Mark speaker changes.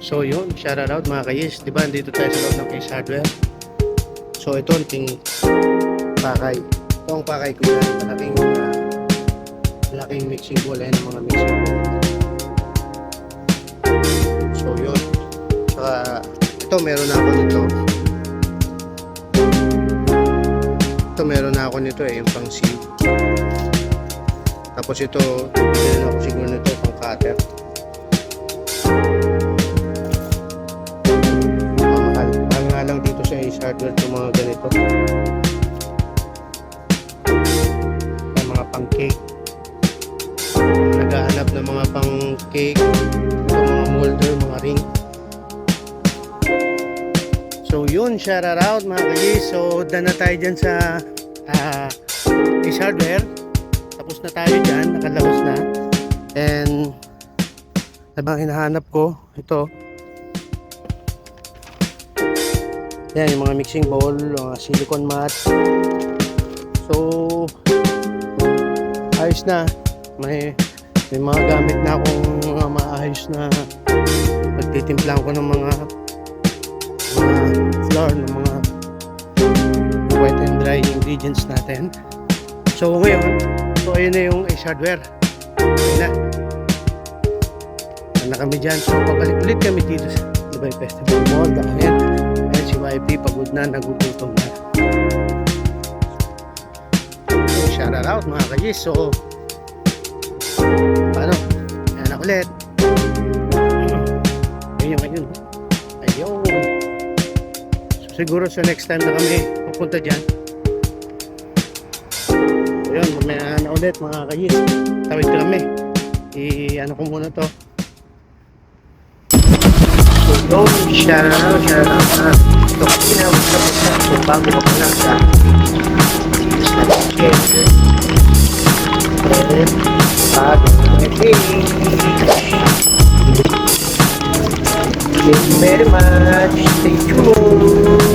Speaker 1: So yun, shout out mga kayis. Diba, dito tayo sa loob ng Ace Hardware. So ito ang ting pakay. Ito ang pakay ko yan. Malaking mixing bowl. Ayan ang mga mixing bowl. So yun. Saka ito meron na ako nito. Ito meron na ako nito yung pang sieve. Tapos ito, bibili na ako siguro nito pang cutter. Mahal nga lang dito sa Ace Hardware itong mga ganito. Yung mga pang cake. Naghahanap ng mga pang cake, mga molder, mga ring. So yun, shout out mga kagis. So done na tayo dyan sa Ace Hardware. Tapos na tayo dyan, nakalabas na. And habang hinahanap ko, ito. Yan, yung mga mixing bowl, mga silicone mat. So ayos na. May mga gamit na akong mga maayos na pagtitimplang ko ng mga flour, ng mga wet and dry ingredients natin. So ngayon, so ayun na yung Ace Hardware. Ayun na. Ano na kami dyan. So pabalik ulit kami dito sa Dubai Festival Mall dahil si YP pagod na, nagugutom na. So shout out mga kagis. So paano? Ayan na ulit. Ayun yung ayun. Ayun. So siguro sa next time na kami pupunta dyan. Ayun, mamaya na ulit mga kagis. Tawid ko kami. I-ano ko muna to. So shout out na. Ito kasi na so bago ka pa lang sa Thank you very much. Stay tuned.